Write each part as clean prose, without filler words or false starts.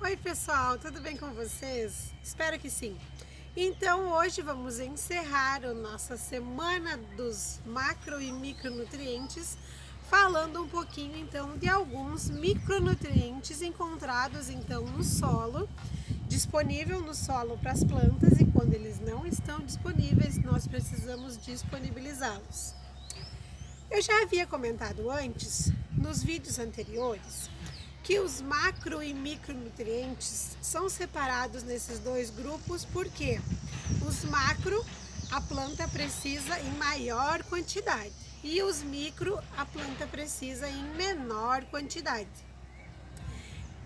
Oi pessoal, tudo bem com vocês? Espero que sim. Então hoje vamos encerrar a nossa semana dos macro e micronutrientes, falando um pouquinho então de alguns micronutrientes encontrados então no solo, disponível no solo para as plantas, e quando eles não estão disponíveis, nós precisamos disponibilizá-los. Eu já havia comentado antes, nos vídeos anteriores, que os macro e micronutrientes são separados nesses dois grupos porque os macro a planta precisa em maior quantidade e os micro a planta precisa em menor quantidade.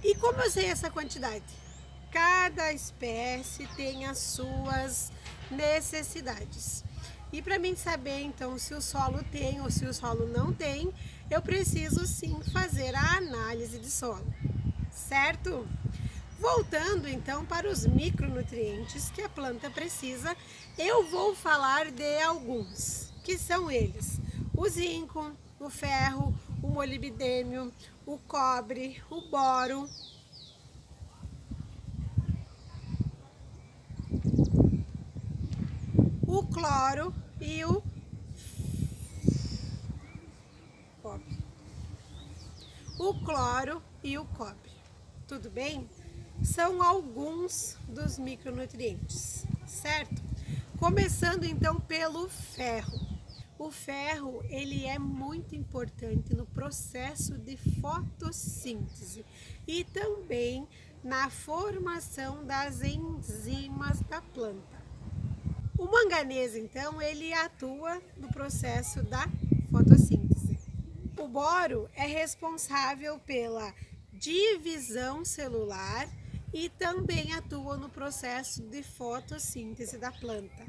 E como eu sei essa quantidade? Cada espécie tem as suas necessidades. E para mim saber então se o solo tem ou se o solo não tem, eu preciso sim fazer a análise de solo, certo? Voltando então para os micronutrientes que a planta precisa, eu vou falar de alguns, que são eles: o zinco, o ferro, o molibdênio, o cobre, o boro, o cloro e o cobre. Tudo bem? São alguns dos micronutrientes, certo? Começando então pelo ferro. O ferro, ele é muito importante no processo de fotossíntese e também na formação das enzimas da planta. O manganês, então, ele atua no processo da fotossíntese. O boro é responsável pela divisão celular e também atua no processo de fotossíntese da planta.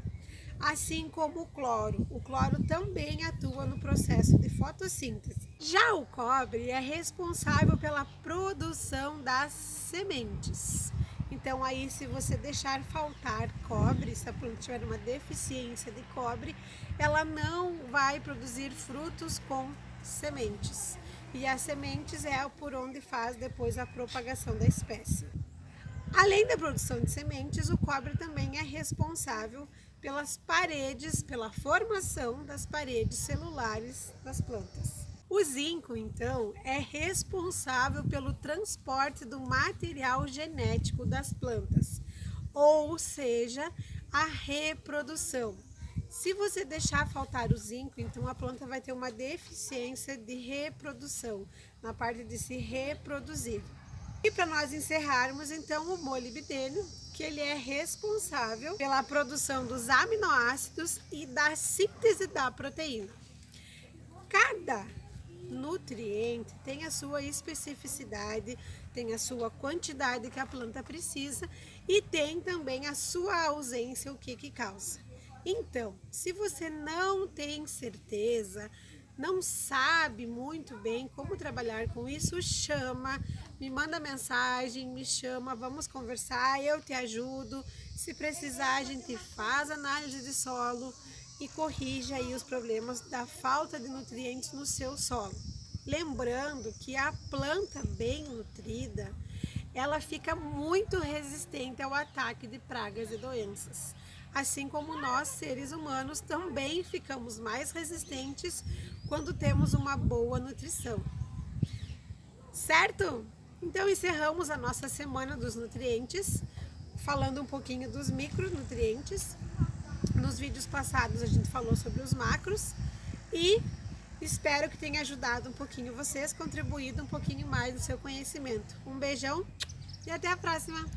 Assim como o cloro. O cloro também atua no processo de fotossíntese. Já o cobre é responsável pela produção das sementes. Então aí, se você deixar faltar cobre, se a planta tiver uma deficiência de cobre, ela não vai produzir frutos com sementes. E as sementes é por onde faz depois a propagação da espécie. Além da produção de sementes, o cobre também é responsável pelas paredes, pela formação das paredes celulares das plantas. O zinco, então, é responsável pelo transporte do material genético das plantas, ou seja, a reprodução. Se você deixar faltar o zinco, então a planta vai ter uma deficiência de reprodução, na parte de se reproduzir. E para nós encerrarmos, então, o molibdênio, que ele é responsável pela produção dos aminoácidos e da síntese da proteína. Cada nutriente tem a sua especificidade, tem a sua quantidade que a planta precisa e tem também a sua ausência, o que causa. Então, se você não tem certeza, não sabe muito bem como trabalhar com isso, me manda mensagem, me chama, vamos conversar, eu te ajudo. Se precisar, a gente faz análise de solo e corrige aí os problemas da falta de nutrientes no seu solo. Lembrando que a planta bem nutrida, ela fica muito resistente ao ataque de pragas e doenças. Assim como nós, seres humanos, também ficamos mais resistentes quando temos uma boa nutrição. Certo? Então encerramos a nossa semana dos nutrientes, falando um pouquinho dos micronutrientes. Nos vídeos passados a gente falou sobre os macros e espero que tenha ajudado um pouquinho vocês, contribuído um pouquinho mais no seu conhecimento. Um beijão e até a próxima!